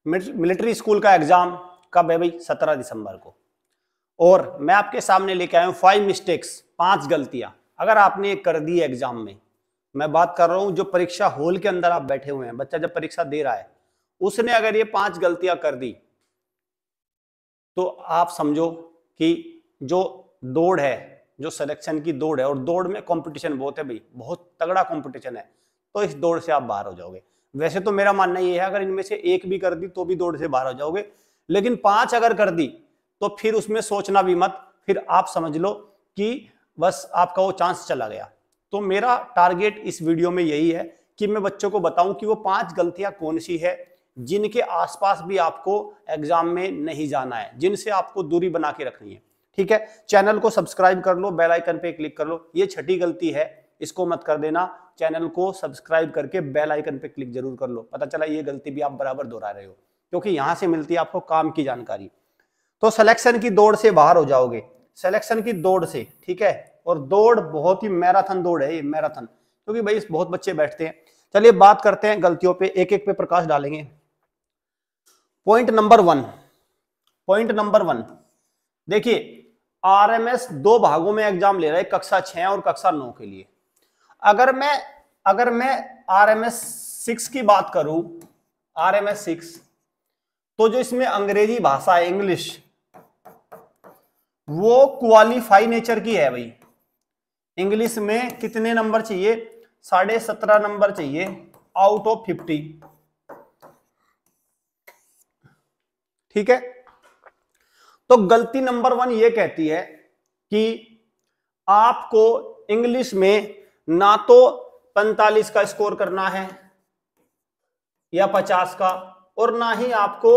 Military school का exam कब है भाई? 17 दिसंबर को। और मैं आपके सामने लेके आया हूं 5 मिस्टेक्स, 5 गलतियां अगर आपने कर दी एग्जाम में। मैं बात कर रहा हूं जो परीक्षा हॉल के अंदर आप बैठे हुए हैं, बच्चा जब परीक्षा दे रहा है, उसने अगर ये 5 गलतियां कर दी तो आप समझो कि जो दौड़ है, जो सिलेक्शन की दौड़ है, और दौड़ में कंपटीशन बहुत है भाई, बहुत तगड़ा कंपटीशन है, तो इस दौड़ से आप बाहर हो जाओगे। वैसे तो मेरा मानना ये है अगर इनमें से एक भी कर दी तो भी दौड़ से बाहर हो जाओगे, लेकिन 5 अगर कर दी तो फिर उसमें सोचना भी मत, फिर आप समझ लो कि बस आपका वो चांस चला गया। तो मेरा टारगेट इस वीडियो में यही है कि मैं बच्चों को बताऊं कि वो 5 गलतियां कौन सी है जिनके आसपास भी आपको एग्जाम में नहीं जाना है, जिनसे आपको दूरी बना के रखनी है। ठीक है, चैनल को सब्सक्राइब कर लो, बेल आइकन पे क्लिक कर लो। ये छठी गलती है, इसको मत कर देना। चैनल को सब्सक्राइब करके बेल आइकन पे क्लिक जरूर कर लो। पता चला ये गलती भी आप बराबर दोहरा रहे हो, क्योंकि यहां से मिलती है आपको काम की जानकारी। तो सिलेक्शन की दौड़ से बाहर हो जाओगे, सिलेक्शन की दौड़ से। ठीक है, और दौड़ बहुत ही मैराथन दौड़ है ये, मैराथन, क्योंकि भाई बहुत बच्चे बैठते हैं। चलिए बात करते हैं गलतियों पे, एक एक पे प्रकाश डालेंगे। पॉइंट नंबर 1, देखिए आरएमएस 2 भागों में एग्जाम ले रहा है, कक्षा 6 और कक्षा 9 के लिए। अगर मैं आरएमएस 6 की बात करूं, आरएमएस 6, तो जो इसमें अंग्रेजी भाषा है, इंग्लिश, वो क्वालिफाई नेचर की है भाई। इंग्लिश में कितने नंबर चाहिए? 17.5 नंबर चाहिए आउट ऑफ 50। ठीक है, तो गलती नंबर 1 ये कहती है कि आपको इंग्लिश में ना तो 45 का स्कोर करना है या 50 का, और ना ही आपको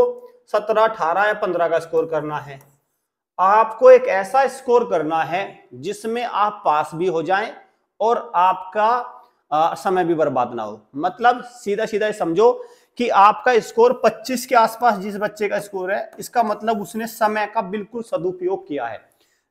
17, 18 या 15 का स्कोर करना है। आपको एक ऐसा स्कोर करना है जिसमें आप पास भी हो जाएं और आपका समय भी बर्बाद ना हो। मतलब सीधा सीधा समझो कि आपका स्कोर 25 के आसपास जिस बच्चे का स्कोर है, इसका मतलब उसने समय का बिल्कुल सदुपयोग किया है।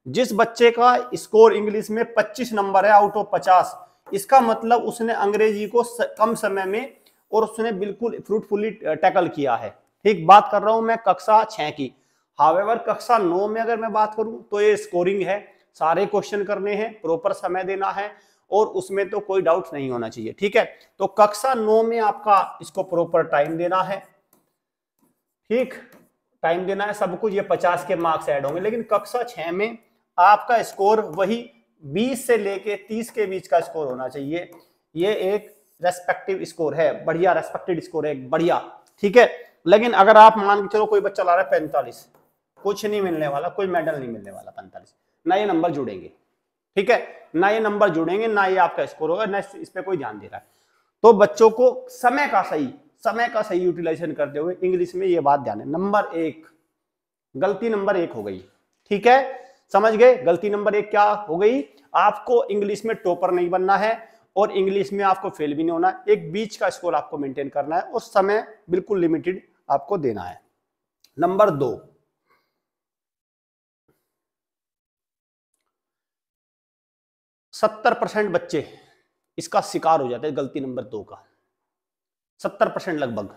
जिस बच्चे का स्कोर इंग्लिश में 25 नंबर है आउट ऑफ 50, इसका मतलब उसने अंग्रेजी को कम समय में और उसने बिल्कुल फ्रूटफुली टैकल किया है। ठीक, बात कर रहा हूं मैं कक्षा 6 की। हावेवर कक्षा 9 में अगर मैं बात करूं तो ये स्कोरिंग है, सारे क्वेश्चन करने हैं, प्रॉपर समय देना है, और उसमें तो कोई डाउट नहीं होना चाहिए। ठीक है, तो कक्षा 9 में आपका इसको प्रॉपर टाइम देना है। ठीक, टाइम देना है सब कुछ, ये 50 के मार्क्स ऐड होंगे। लेकिन कक्षा 6 में आपका स्कोर वही 20 से लेके 30 के बीच का स्कोर होना चाहिए। ये एक रेस्पेक्टिव स्कोर है, बढ़िया रेस्पेक्टेड स्कोर है, बढ़िया। ठीक है, लेकिन अगर आप मान के चलो कोई बच्चा ला रहा है 45, कुछ नहीं मिलने वाला, कोई मेडल नहीं मिलने वाला। 45 ना ये नंबर जुड़ेंगे। ठीक है, ना ये नंबर जुड़ेंगे, ना ये आपका स्कोर होगा, ना इस पे कोई ध्यान दे रहा है। तो बच्चों को समय का सही यूटिलाइजेशन करते हुए इंग्लिश में ये बात ध्यान है। नंबर 1, गलती नंबर 1 हो गई। ठीक है, समझ गए? गलती नंबर 1 क्या हो गई? आपको इंग्लिश में टॉपर नहीं बनना है और इंग्लिश में आपको फेल भी नहीं होना है। एक बीच का स्कोर आपको मेंटेन करना है और समय बिल्कुल लिमिटेड आपको देना है। नंबर 2, 70% बच्चे इसका शिकार हो जाते हैं, गलती नंबर 2 का, 70% लगभग।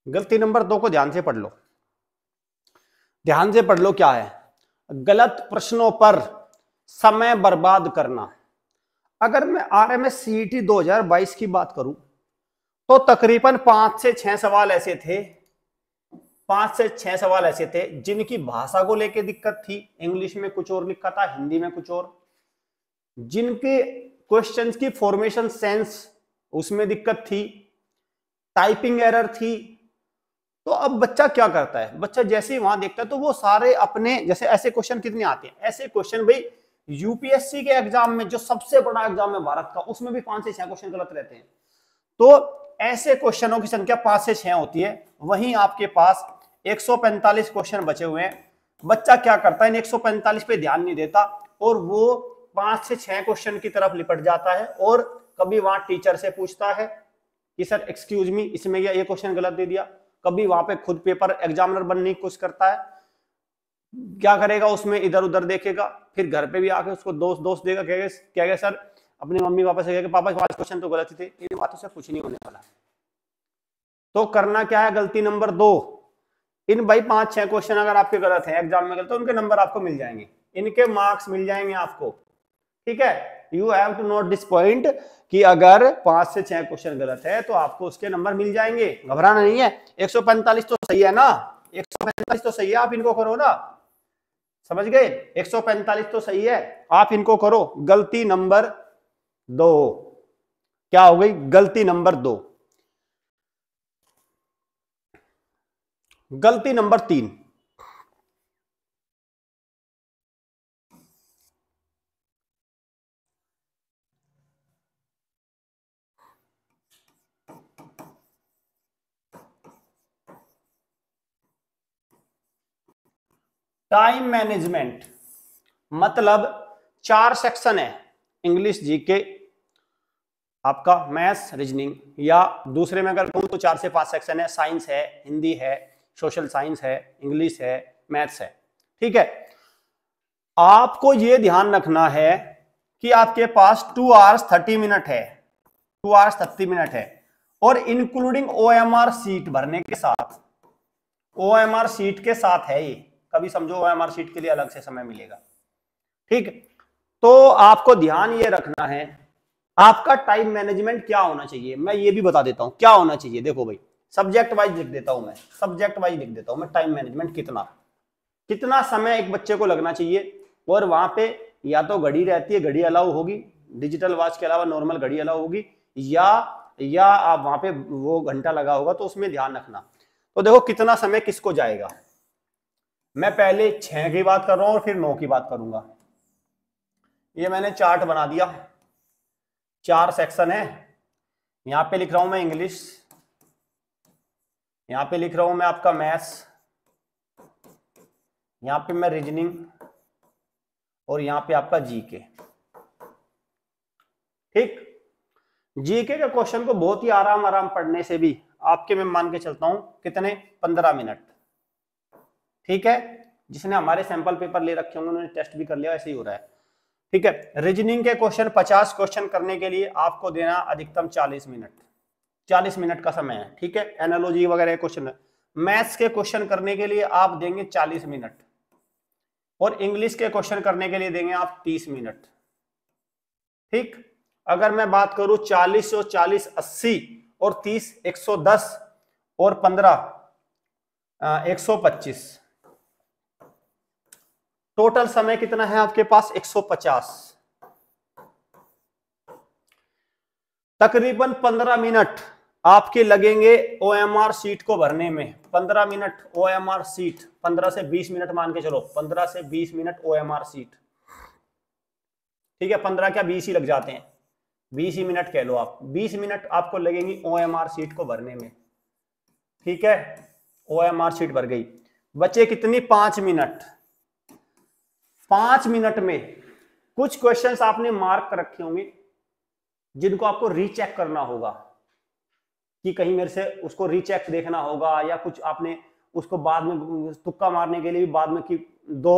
गलती नंबर 2 को ध्यान से पढ़ लो, ध्यान से पढ़ लो। क्या है? गलत प्रश्नों पर समय बर्बाद करना। अगर मैं आरएमएस सीईटी 2022 की बात करूं तो तकरीबन 5 से 6 सवाल ऐसे थे, 5 से 6 सवाल ऐसे थे जिनकी भाषा को लेकर दिक्कत थी, इंग्लिश में कुछ और लिखा था, हिंदी में कुछ और, जिनके क्वेश्चंस की फॉर्मेशन सेंस उसमें दिक्कत थी, टाइपिंग एरर थी। तो अब बच्चा क्या करता है? बच्चा जैसे ही वहां देखता है तो वो सारे अपने, जैसे ऐसे क्वेश्चन कितने आते हैं, ऐसे क्वेश्चन भाई यूपीएससी के एग्जाम में, जो सबसे बड़ा एग्जाम है भारत का, उसमें भी 5 से 6 क्वेश्चन गलत रहते हैं। तो ऐसे क्वेश्चनों की संख्या 5 से 6 होती है। वहीं आपके पास 145 क्वेश्चन बचे हुए हैं बच्चा क्या करता है, इन 145 पे ध्यान नहीं देता और वो 5 से 6 क्वेश्चन की तरफ लिपट जाता है और कभी वहां टीचर से पूछता है कि सर एक्सक्यूज मी, इसमें ये क्वेश्चन गलत दे दिया। कभी वहां पे खुद पेपर एग्जामिनर बनने की कोशिश करता है, क्या करेगा उसमें इधर उधर देखेगा, फिर घर पे भी आके उसको दोस्त देगा, कहेगा सर अपने मम्मी पापा से कहेगा पापा 5 क्वेश्चन तो गलत ही थे। इन बातों से कुछ नहीं होने वाला। तो करना क्या है, गलती नंबर 2, इन भाई 5-6 क्वेश्चन अगर आपके गलत हैं एग्जाम में गलत, तो उनके नंबर आपको मिल जाएंगे, इनके मार्क्स मिल जाएंगे आपको। ठीक है, you have to note this point कि अगर 5 से 6 क्वेश्चन गलत है तो आपको उसके नंबर मिल जाएंगे, घबराना नहीं है। 145 तो सही है ना, 145 तो सही है, आप इनको करो ना, समझ गए, 145 तो सही है, आप इनको करो। गलती नंबर 2 क्या हो गई, गलती नंबर 2। गलती नंबर 3, टाइम मैनेजमेंट। मतलब 4 सेक्शन है, इंग्लिश, जीके, आपका मैथ्स, रीजनिंग, या दूसरे में अगर कहूं तो 4 से 5 सेक्शन है, साइंस है, हिंदी है, सोशल साइंस है, इंग्लिश है, मैथ्स है। ठीक है, आपको यह ध्यान रखना है कि आपके पास 2 आवर्स 30 मिनट है, 2 आवर्स 30 मिनट है, और इंक्लूडिंग OMR सीट भरने के साथ, OMR सीट के साथ है ये, कभी समझो OMR सीट के लिए अलग से समय मिलेगा। ठीक, तो आपको ध्यान ये रखना है आपका टाइम मैनेजमेंट क्या होना चाहिए। मैं ये भी बता देता हूं क्या होना चाहिए। देखो भाई, सब्जेक्ट वाइज लिख देता हूं मैं, सब्जेक्ट वाइज लिख देता हूं मैं, टाइम मैनेजमेंट कितना समय एक बच्चे को लगना चाहिए। और वहां पे या तो घड़ी रहती है, घड़ी अलाउ होगी, डिजिटल वॉच के अलावा नॉर्मल घड़ी अलाउ होगी, या आप वहां पे वो घंटा लगा होगा, तो उसमें ध्यान रखना। तो देखो कितना समय किसको जाएगा। मैं पहले 6 की बात कर रहा हूं और फिर 9 की बात करूंगा। ये मैंने चार्ट बना दिया, 4 सेक्शन है, यहां पे लिख रहा हूं मैं इंग्लिश, यहां पे लिख रहा हूं मैं आपका मैथ्स, यहां पे मैं रीजनिंग, और यहां पे आपका जीके। ठीक, जीके के क्वेश्चन को बहुत ही आराम पढ़ने से भी आपके, मैं मान के चलता हूं कितने, 15 मिनट। ठीक है, जिसने हमारे सैंपल पेपर ले रखे होंगे उन्होंने टेस्ट भी कर लिया, ऐसे ही हो रहा है। ठीक है, रीजनिंग के क्वेश्चन 50 क्वेश्चन करने के लिए आपको देना अधिकतम 40 मिनट, 40 मिनट का समय है। ठीक है, एनालॉजी वगैरह क्वेश्चन है। मैथ्स के क्वेश्चन करने के लिए आप देंगे 40 मिनट, और इंग्लिश के क्वेश्चन करने के लिए देंगे आप 30 मिनट। ठीक, अगर मैं बात करूं 40 और 40 80 और 30 110 और 15 125, टोटल समय कितना है आपके पास, 150। तकरीबन 15 मिनट आपके लगेंगे OMR सीट को भरने में। 15 मिनट OMR सीट, 15 से 20 मिनट मान के चलो, 15 से 20 मिनट OMR सीट। ठीक है, 15 क्या 20 ही लग जाते हैं, 20 ही मिनट कह लो आप, 20 मिनट आपको लगेंगी OMR सीट को भरने में। ठीक है, OMR सीट भर गई, बचे कितनी, 5 मिनट। 5 मिनट में कुछ क्वेश्चंस आपने मार्क कर रखे होंगे जिनको आपको रीचेक करना होगा, कि कहीं मेरे से उसको रीचेक देखना होगा, या कुछ आपने उसको बाद में तुक्का मारने के लिए भी बाद में कि दो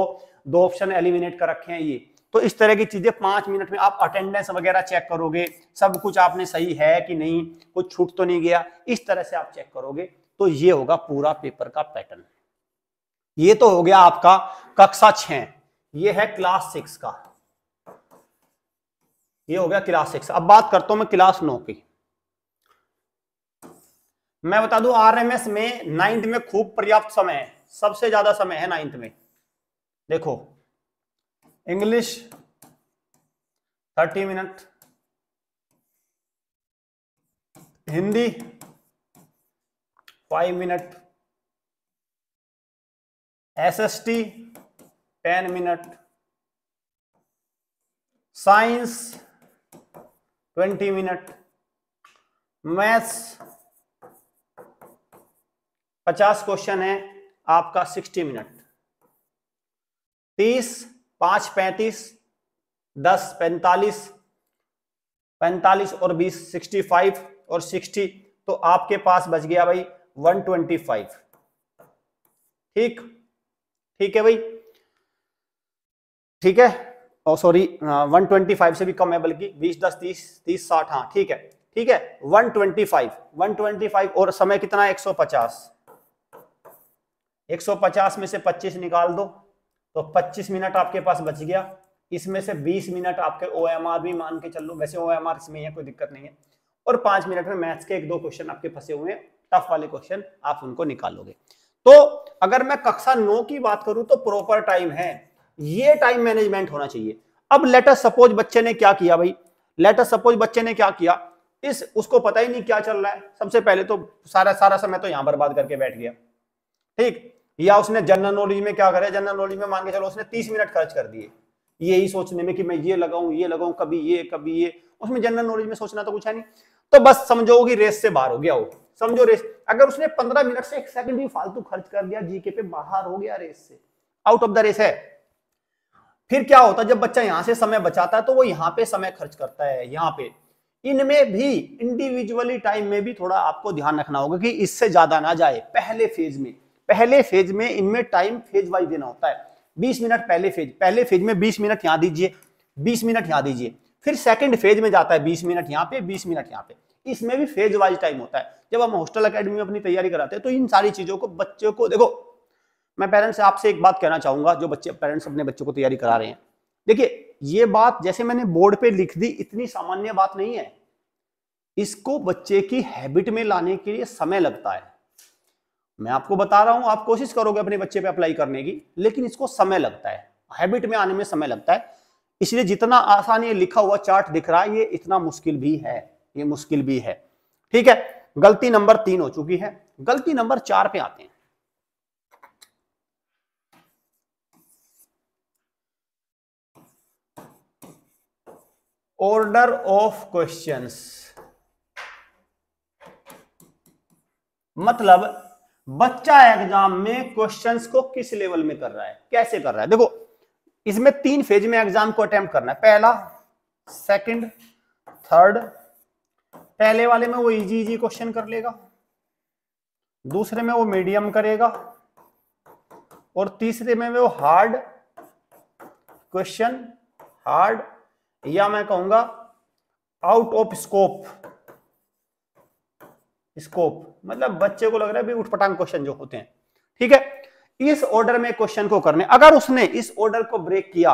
ऑप्शन एलिमिनेट कर रखे हैं ये। तो इस तरह की चीजें 5 मिनट में आप अटेंडेंस वगैरह चेक करोगे, सब कुछ आपने सही है कि नहीं, कुछ छूट तो नहीं गया, इस तरह से आप चेक करोगे। तो ये होगा पूरा पेपर का पैटर्न। ये तो हो गया आपका कक्षा 6, ये है क्लास 6 का, ये हो गया क्लास 6। अब बात करता हूं मैं क्लास 9 की। मैं बता दूं RMS में 9th में खूब पर्याप्त समय है, सबसे ज्यादा समय है 9th में। देखो English 30 minute, Hindi 5 minute, SST 10 minute, science 20 minute, maths 50 question है आपका 60 मिनट। 30, 5 35, 10 45, 45 और 20 65 और 60, तो आपके पास बच गया भाई 125। ठीक, ठीक है भाई, ठीक है। और सॉरी 125 से भी कम है, बल्कि 20 10 30 30 60, हाँ ठीक है, ठीक है। 125 और समय कितना है 150। 150 में से 25 निकाल दो तो 25 मिनट आपके पास बच गया। इसमें से 20 मिनट आपके OMR भी मान के चल लो, वैसे OMR इसमें है, कोई दिक्कत नहीं है। और 5 मिनट में मैथ्स के 1-2 क्वेश्चन आपके फंसे हुए हैं, टफ वाले क्वेश्चन, आप उनको निकालोगे। तो अगर मैं कक्षा 9 की बात करूं तो प्रॉपर टाइम है, ये टाइम मैनेजमेंट होना चाहिए। अब लेट अस सपोज बच्चे ने क्या किया भाई, लेट अस सपोज बच्चे ने क्या किया, उसको पता ही नहीं क्या चल रहा है। सबसे पहले तो सारा समय तो यहां बर्बाद करके बैठ गया, ठीक। या उसने जनरल नॉलेज में क्या करे, जनरल नॉलेज में मान के चलो उसने 30 मिनट खर्च कर दिए यही सोचने में कि मैं ये लगाऊं, कभी ये, उसमें जनरल नॉलेज में सोचना तो कुछ है नहीं। तो बस समझो कि रेस से बाहर हो गया हो, समझो रेस। अगर उसने 15 मिनट से 1 सेकंड भी फालतू खर्च कर दिया जीके पे, बाहर हो गया रेस से, आउट ऑफ द रेस है। फिर क्या होता है, जब बच्चा यहां से समय बचाता है तो वो यहां पे समय खर्च करता है, यहां पे। इनमें भी इंडिविजुअली टाइम में भी थोड़ा आपको ध्यान रखना होगा कि इससे ज्यादा ना जाए। पहले फेज में इनमें टाइम फेज वाइज देना होता है। 20 मिनट पहले फेज में 20 मिनट यहां दीजिए, 20 मिनट यहां दीजिए। फिर सेकंड फेज में जाता है 20 मिनट यहां पे, 20 मिनट यहां पे। इसमें भी फेज वाइज टाइम होता है। जब हम हॉस्टल एकेडमी में अपनी तैयारी कराते हैं तो इन सारी चीजों को बच्चों को देखो। मैं पेरेंट्स से आपसे एक बात कहना चाहूंगा, जो पेरेंट्स अपने बच्चों को तैयारी करा रहे हैं, देखिए ये बात जैसे मैंने बोर्ड पे लिख दी इतनी सामान्य बात नहीं है। इसको बच्चे की हैबिट में लाने के लिए समय लगता है। मैं आपको बता रहा हूं, आप कोशिश करोगे अपने बच्चे पे अप्लाई करने की, लेकिन इसको समय लगता है, हैबिट में आने में समय लगता है। इसलिए जितना आसान ये लिखा हुआ चार्ट दिख रहा है, ये इतना मुश्किल भी है, ये मुश्किल भी है। ठीक है, गलती नंबर 3 हो चुकी है। गलती नंबर 4 पे आते हैं। ऑर्डर ऑफ क्वेश्चंस, मतलब बच्चा एग्जाम में क्वेश्चंस को किस लेवल में कर रहा है, कैसे कर रहा है। देखो इसमें 3 फेज में एग्जाम को अटेम्प्ट करना है, पहला, सेकंड, थर्ड। पहले वाले में वो इजी क्वेश्चन कर लेगा, दूसरे में वो मीडियम करेगा, और तीसरे में वो हार्ड क्वेश्चन, हार्ड या मैं कहूंगा आउट ऑफ स्कोप, मतलब बच्चे को लग रहा है भी उठपटांग क्वेश्चन जो होते हैं। ठीक है, इस ऑर्डर में क्वेश्चन को करने। अगर उसने इस ऑर्डर को ब्रेक किया,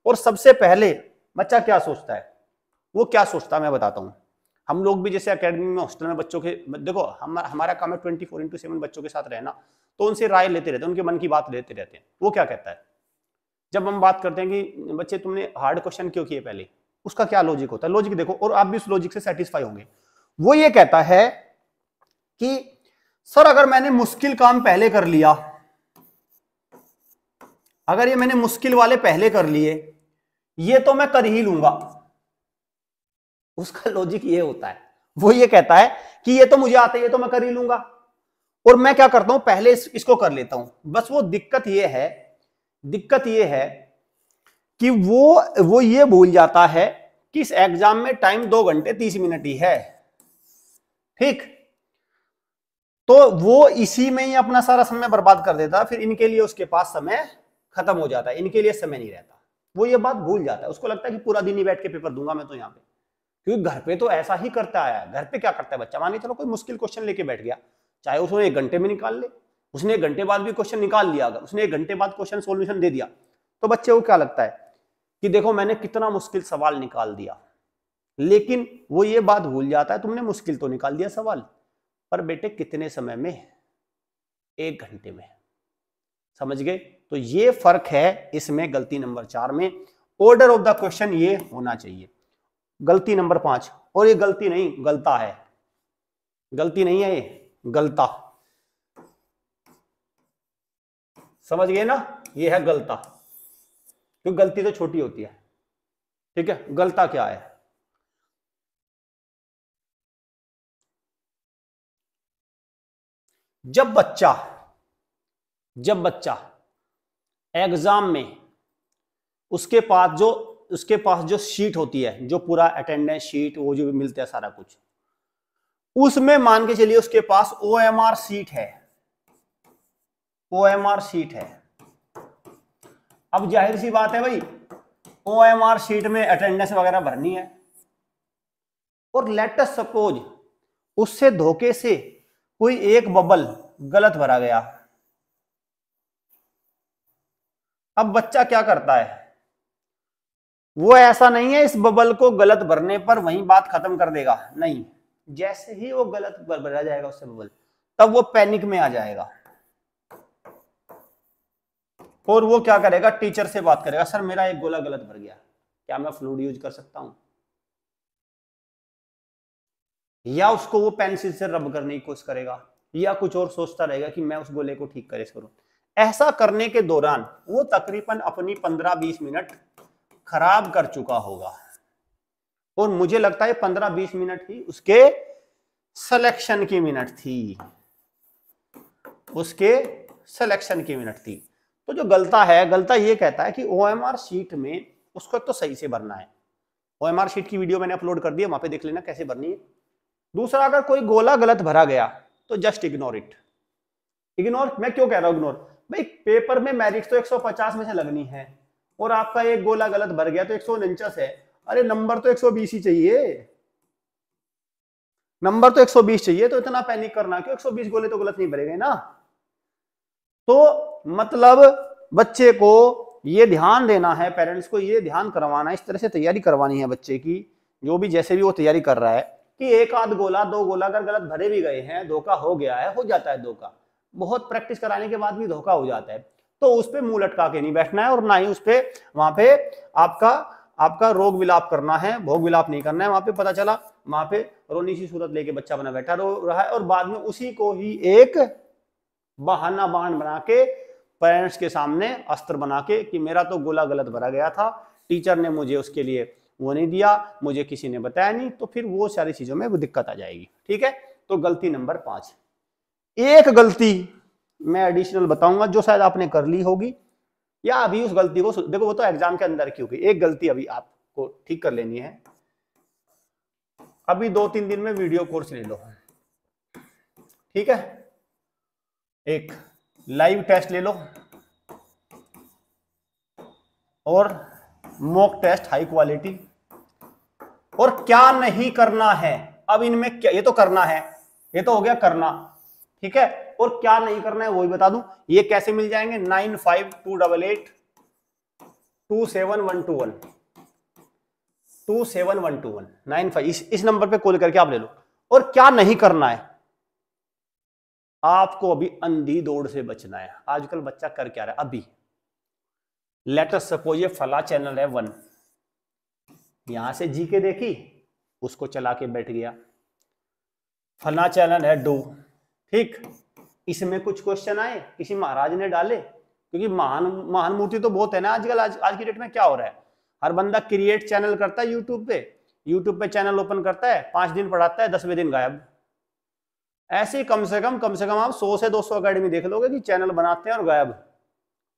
और सबसे पहले बच्चा क्या सोचता है, वो क्या सोचता है मैं बताता हूं। हम लोग भी जैसे एकेडमी में हॉस्टल में बच्चों के, देखो हमारा काम है 24/7 बच्चों के साथ रहना, तो उनसे राय लेते रहते हैं, उनके मन की बात लेते रहते हैं। वो क्या कहता है, जब हम बात करते हैं कि बच्चे तुमने हार्ड क्वेश्चन क्यों किए पहले, उसका क्या लॉजिक होता है, लॉजिक देखो, और आप भी उस लॉजिक से सेटिस्फाई होंगे। वो ये कहता है कि सर अगर मैंने मुश्किल काम पहले कर लिया, अगर ये मैंने मुश्किल वाले पहले कर लिए, ये तो मैं कर ही लूंगा। उसका लॉजिक ये होता है, वो ये कहता है कि ये तो मुझे आता है, ये तो मैं कर ही लूंगा, और मैं क्या करता हूं पहले इसको कर लेता हूं। बस वो दिक्कत ये है कि वो ये भूल जाता है कि इस एग्जाम में टाइम 2 घंटे 30 मिनट ही है। ठीक, तो वो इसी में ही अपना सारा समय बर्बाद कर देता है। फिर इनके लिए उसके पास समय खत्म हो जाता है, इनके लिए समय नहीं रहता। वो ये बात भूल जाता है, उसको लगता है कि पूरा दिन ही बैठ के पेपर दूंगा मैं तो यहाँ पे। क्योंकि घर पे तो ऐसा ही करता है। घर पे क्या करता है बच्चा, मान के चलो कोई मुश्किल क्वेश्चन लेके बैठ गया, चाहे उसने 1 घंटे में निकाल ले, उसने 1 घंटे बाद भी क्वेश्चन निकाल लिया, अगर उसने 1 घंटे बाद क्वेश्चन सोल्यूशन दे दिया, तो बच्चे को क्या लगता है कि देखो मैंने कितना मुश्किल सवाल निकाल दिया। लेकिन वो ये बात भूल जाता है, तुमने मुश्किल तो निकाल दिया सवाल, पर बेटे कितने समय में, 1 घंटे में। समझ गए, तो ये फर्क है इसमें गलती नंबर 4 में। ऑर्डर ऑफ द क्वेश्चन ये होना चाहिए। गलती नंबर 5, और ये गलती नहीं गलता है, गलती नहीं है ये गलता, समझ गए ना, ये है गलता, क्योंकि गलती तो छोटी होती है। ठीक है, गलता क्या है, जब बच्चा एग्जाम में उसके पास जो शीट होती है, जो पूरा अटेंडेंस शीट, वो जो मिलता है सारा कुछ, उसमें मान के चलिए उसके पास OMR शीट है, OMR शीट है। अब जाहिर सी बात है भाई, OMR शीट में अटेंडेंस वगैरह भरनी है, और लेट अस सपोज उससे धोखे से कोई एक बबल गलत भरा गया। अब बच्चा क्या करता है, वो ऐसा नहीं है इस बबल को गलत भरने पर वहीं बात खत्म कर देगा, नहीं, जैसे ही वो गलत भरा जाएगा उससे बबल, तब वो पैनिक में आ जाएगा और वो क्या करेगा, टीचर से बात करेगा, सर मेरा एक गोला गलत भर गया, क्या मैं फ्लूइड यूज कर सकता हूं? या उसको वो पेंसिल से रब करने की कोशिश करेगा, या कुछ और सोचता रहेगा कि मैं उस गोले को ठीक करे करूं। ऐसा करने के दौरान वो तकरीबन अपनी 15-20 मिनट खराब कर चुका होगा, और मुझे लगता है 15-20 मिनट ही उसके सिलेक्शन की मिनट थी, उसके सिलेक्शन की मिनट थी। तो जो गलता ये कहता है कि OMR शीट में उसको तो सही से भरना है। OMR शीट की वीडियो मैंने अपलोड कर दी है, वहां पे देख लेना कैसे भरनी है। दूसरा, अगर कोई गोला गलत भरा गया तो जस्ट इग्नोर इट। इग्नोर मैं क्यों कह रहा हूं इग्नोर, भाई पेपर में मेरिट तो 150 में से लगनी है, और आपका एक गोला गलत भर गया तो 149 है, अरे नंबर तो 120 ही चाहिए, नंबर तो 120 चाहिए, तो इतना पैनिक करना क्यों, 120 गोले तो गलत नहीं भरेंगे ना। तो मतलब बच्चे को ये ध्यान देना है, पेरेंट्स को ये ध्यान करवाना है, इस तरह से तैयारी करवानी है बच्चे की, जो भी जैसे भी वो तैयारी कर रहा है, कि एक आध गोला 2 गोला अगर गलत भरे भी गए हैं, धोखा हो गया है, हो जाता है धोखा, बहुत प्रैक्टिस कराने के बाद भी धोखा हो जाता है, तो उस पर मुंह लटका के नहीं बैठना है, और ना ही उस पर वहां पे आपका रोग विलाप करना है, भोग विलाप नहीं करना है। वहां पे पता चला वहां पे रोनी सी सूरत लेके बच्चा बना बैठा रो रहा है, और बाद में उसी को ही एक बहाना बाण बना के पेरेंट्स के सामने अस्त्र बना के कि मेरा तो गोला गलत भरा गया था, टीचर ने मुझे उसके लिए वो नहीं दिया, मुझे किसी ने बताया नहीं, तो फिर वो सारी चीजों में वो दिक्कत आ जाएगी। ठीक है, तो गलती नंबर 5। एक गलती मैं एडिशनल बताऊंगा जो शायद आपने कर ली होगी, या अभी उस गलती को देखो, वो तो एग्जाम के अंदर की होगी, एक गलती अभी आपको ठीक कर लेनी है। अभी 2-3 दिन में वीडियो कोर्स ले लो, ठीक है, एक लाइव टेस्ट ले लो और मॉक टेस्ट हाई क्वालिटी। और क्या नहीं करना है, अब इनमें क्या, ये तो करना है, ये तो हो गया करना, ठीक है, और क्या नहीं करना है वो भी बता दूं। ये कैसे मिल जाएंगे, 9528827121 27121 95, इस नंबर पे कॉल करके आप ले लो। और क्या नहीं करना है, आपको अभी अंधी दौड़ से बचना है। आजकल बच्चा कर क्या रहा है, अभी लेट अस सपोज ये फला चैनल है 1, यहां से जीके देखी, उसको चला के बैठ गया। फला चैनल है 2, ठीक, इसमें कुछ क्वेश्चन आए, किसी महाराज ने डाले, क्योंकि महान मूर्ति तो बहुत है ना आजकल। आज की डेट में क्या हो रहा है, हर बंदा क्रिएट चैनल करता है यूट्यूब पे चैनल ओपन करता है, 5 दिन पढ़ाता है, 10वें दिन गायब। ऐसे कम से कम आप 100 से 200 अकेडमी देख लोगे कि चैनल बनाते हैं और गायब।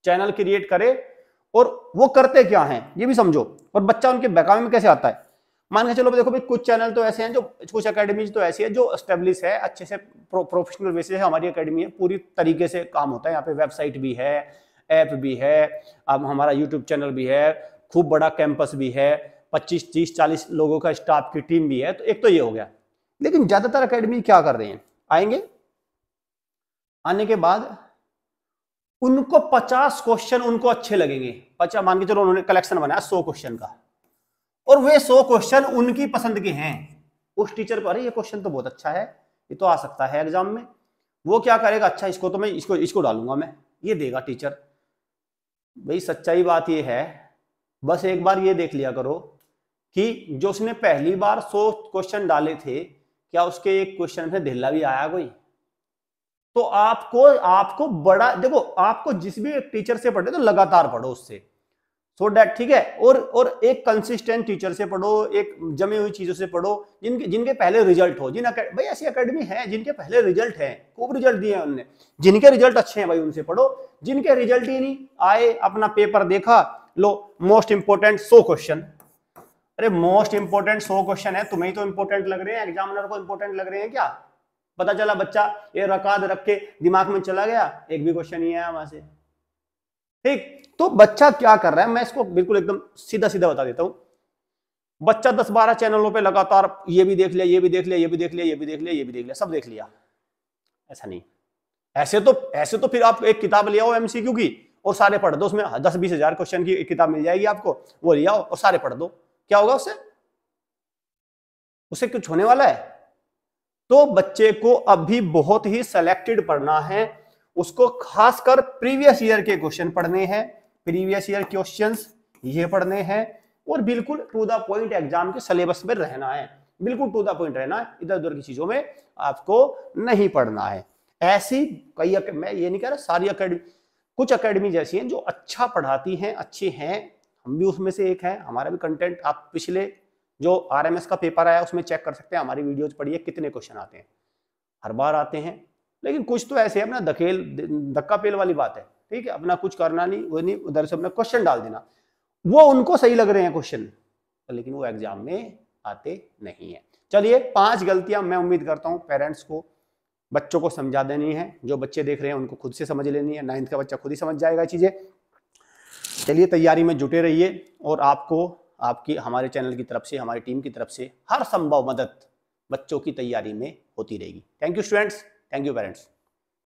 चैनल क्रिएट करे, और वो करते क्या हैं ये भी समझो, और बच्चा उनके बहकावे में कैसे आता है। मान के चलो देखो भाई, कुछ चैनल तो ऐसे हैं, जो कुछ अकेडमीज तो ऐसी है जो एस्टेब्लिश है, अच्छे से प्रोफेशनल बेसिस है। हमारी अकेडमी है, पूरी तरीके से काम होता है, यहाँ पे वेबसाइट भी है, ऐप भी है, अब हमारा यूट्यूब चैनल भी है, खूब बड़ा कैंपस भी है, 25, 30, 40 लोगों का स्टाफ की टीम भी है। तो एक तो ये हो गया। लेकिन ज्यादातर अकेडमी क्या कर रहे हैं, आएंगे, आने के बाद उनको 50 क्वेश्चन उनको अच्छे लगेंगे, 50 मान के चलो उन्होंने कलेक्शन बनाया 100 क्वेश्चन का, और वे 100 क्वेश्चन उनकी पसंद के हैं। उस टीचर को अरे ये क्वेश्चन तो बहुत अच्छा है, ये तो आ सकता है एग्जाम में, वो क्या करेगा, अच्छा इसको तो मैं इसको डालूंगा मैं, ये देगा टीचर। भाई सच्चाई बात ये है, बस एक बार ये देख लिया करो कि जो उसने पहली बार 100 क्वेश्चन डाले थे, क्या उसके एक क्वेश्चन में ढिल्ला भी आया कोई? तो आपको बड़ा देखो, आपको जिस भी टीचर से पढ़े तो लगातार पढ़ो उससे, सो दैट, ठीक है, और एक कंसिस्टेंट टीचर से पढ़ो, एक जमी हुई चीजों से पढ़ो जिनके पहले रिजल्ट हो। भाई ऐसी अकेडमी है जिनके पहले रिजल्ट है, खूब रिजल्ट दिए हैं उनने, जिनके रिजल्ट अच्छे हैं भाई उनसे पढ़ो। जिनके रिजल्ट ही नहीं आए, अपना पेपर देखा, लो मोस्ट इंपोर्टेंट 100 क्वेश्चन। अरे मोस्ट इंपोर्टेंट 100 क्वेश्चन है, तुम्हें ही तो इंपोर्टेंट लग रहे हैं, एग्जामिनर को इंपोर्टेंट लग रहे हैं क्या? पता चला बच्चा ये रकाद रख के दिमाग में चला गया, एक भी क्वेश्चन नहीं आया वहां से। ठीक, तो बच्चा क्या कर रहा है, मैं इसको बिल्कुल एकदम सीधा सीधा बता देता हूं। बच्चा 10-12 चैनलों पे लगातार ये भी देख लिया, ये भी देख लिया, ये भी देख लिया, ये भी देख लिया, ये भी देख लिया, सब देख लिया। ऐसा नहीं, ऐसे तो फिर आप एक किताब ले आओ एमसीक्यू की और सारे पढ़ दो, उसमें 10-20 हजार क्वेश्चन की एक किताब मिल जाएगी आपको, वो ले आओ और सारे पढ़ दो, क्या होगा उससे? उससे कुछ होने वाला है? तो बच्चे को अभी बहुत ही सिलेक्टेड पढ़ना है, उसको खासकर प्रीवियस ईयर के क्वेश्चन पढ़ने हैं, प्रीवियस ईयर क्वेश्चंस ये पढ़ने हैं, और बिल्कुल टू द पॉइंट एग्जाम के सिलेबस में रहना है, बिल्कुल टू द पॉइंट रहना है, इधर उधर की चीजों में आपको नहीं पढ़ना है। ऐसी कई, मैं ये नहीं कह रहा सारी अकेडमी, कुछ अकेडमी जैसी हैं जो अच्छा पढ़ाती हैं, अच्छी हैं, हम भी उसमें से एक हैं। हमारा भी कंटेंट आप पिछले जो आरएमएस का पेपर आया उसमें चेक कर सकते हैं, हमारी वीडियोज पढ़िए, कितने क्वेश्चन आते हैं, हर बार आते हैं। लेकिन कुछ तो ऐसे है अपना धक्का पेल वाली बात है, ठीक है, अपना कुछ करना नहीं, वो नहीं, उधर से अपना क्वेश्चन डाल देना, वो उनको सही लग रहे हैं क्वेश्चन, लेकिन वो एग्जाम में आते नहीं है। चलिए 5 गलतियां मैं उम्मीद करता हूं पेरेंट्स को, बच्चों को समझा देनी है, जो बच्चे देख रहे हैं उनको खुद से समझ लेनी है, 9th का बच्चा खुद ही समझ जाएगा चीजें। चलिए तैयारी में जुटे रहिए, और आपको आपकी हमारे चैनल की तरफ से, हमारी टीम की तरफ से हर संभव मदद बच्चों की तैयारी में होती रहेगी। Thank you students, thank you parents.